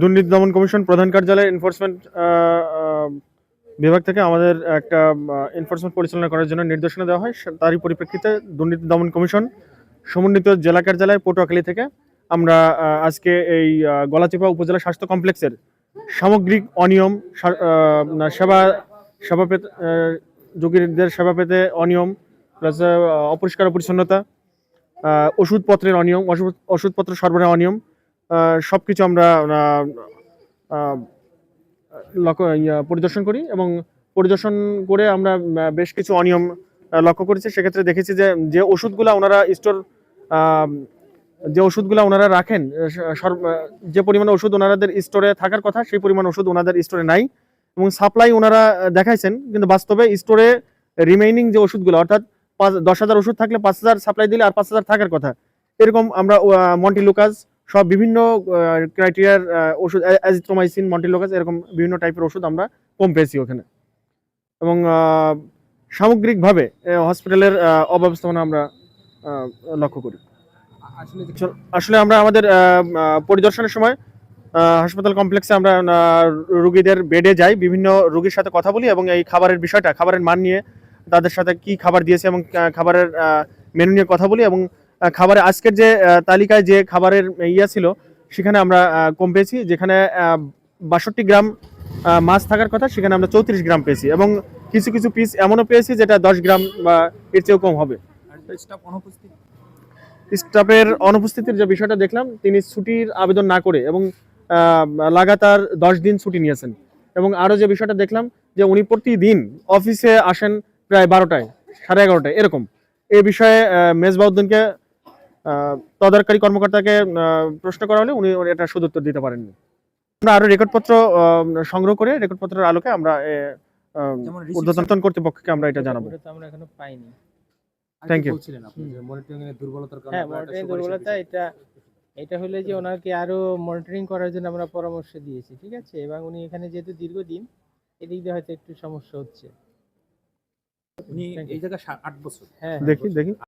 দুর্নীতি দমন কমিশন প্রধান কার্যালয়ের এনফোর্সমেন্ট বিভাগ থেকে আমাদের একটা এনফোর্সমেন্ট পরিচালনা করার জন্য নির্দেশনা দেওয়া হয়। তারই পরিপ্রেক্ষিতে দুর্নীতি দমন কমিশন সমন্বিত জেলা কার্যালয় পটুয়াখালী থেকে আমরা আজকে এই গলাচিপা উপজেলা স্বাস্থ্য কমপ্লেক্সের সামগ্রিক অনিয়ম, সেবা সেবা পেতে রোগীদের সেবা পেতে অনিয়ম, প্লাস অপরিষ্কার পরিচ্ছন্নতা, ওষুধপত্রের অনিয়ম, ওষুধপত্র সরবরাহ অনিয়ম, সব কিছু আমরা পরিদর্শন করি এবং পরিদর্শন করে আমরা বেশ কিছু অনিয়ম লক্ষ্য করেছি। সেক্ষেত্রে দেখেছি যে যে ওষুধগুলো ওনারা রাখেন, যে পরিমাণ ওষুধ ওনাদের স্টোরে থাকার কথা সেই পরিমাণ ওষুধ ওনাদের স্টোরে নাই এবং সাপ্লাই ওনারা দেখাইছেন, কিন্তু বাস্তবে স্টোরে রিমেইনিং যে ওষুধগুলো, অর্থাৎ 10,000 ওষুধ থাকলে 5,000 সাপ্লাই দিলে আর 5,000 থাকার কথা, এরকম আমরা মন্টিলুকাস সব বিভিন্ন ক্রাইটেরিয়ার ওষুধ, অ্যাজিথ্রোমাইসিন, মন্টিলুকাস, এরকম বিভিন্ন টাইপের ওষুধ আমরা কম পেয়েছি ওখানে। এবং সামগ্রিকভাবে হসপিটালের অব্যবস্থাপনা আমরা লক্ষ্য করি। আসলে আমরা আমাদের পরিদর্শনের সময় হাসপাতাল কমপ্লেক্সে আমরা রোগীদের বেডে যাই, বিভিন্ন রোগীর সাথে কথা বলি এবং এই খাবারের বিষয়টা, খাবারের মান নিয়ে, তাদের সাথে কি খাবার দিয়েছে এবং খাবারের মেনু নিয়ে কথা বলি এবং খাবারের আজকের যে তালিকায় যে খাবারের ছিল সেখানে আমরা কম পেয়েছি। যেখানে 62 গ্রাম মাছ থাকার কথা সেখানে আমরা 34 গ্রাম পেয়েছি এবং কিছু কিছু পিস এমনও পেয়েছি যেটা 10 গ্রাম বা এর চেয়েও কম হবে। স্টাফের অনুপস্থিতির যে বিষয়টা দেখলাম, তিনি ছুটির আবেদন না করে এবং লাগাতার 10 দিন ছুটি নিয়েছেন এবং আরও যে বিষয়টা দেখলাম যে উনি প্রতিদিন অফিসে আসেন প্রায় 12টায়, 11:30টায় এরকম। এই বিষয়ে মেজবাউদ্দিনকে, তদারকারী কর্মকর্তাকে প্রশ্ন করা হলে উনি এটা সদুত্তর দিতে পারেননি। আমরা আরও রেকর্ডপত্র সংগ্রহ করে রেকর্ডপত্রের আলোকে আমরা ঊর্ধ্বতন কর্তৃপক্ষকে আমরা এটা জানাবো। আমরা এখনো পাইনি। Thank you. দুর্বলতা এটা হলে যে ওনাকে আরো মনিটরিং করার জন্য আমরা পরামর্শ দিয়েছি, ঠিক আছে, এবং উনি এখানে যেহেতু দীর্ঘদিন, এদিক দিয়ে হয়তো একটু সমস্যা হচ্ছে। উনি এই জায়গায় 8 বছর। হ্যাঁ, দেখি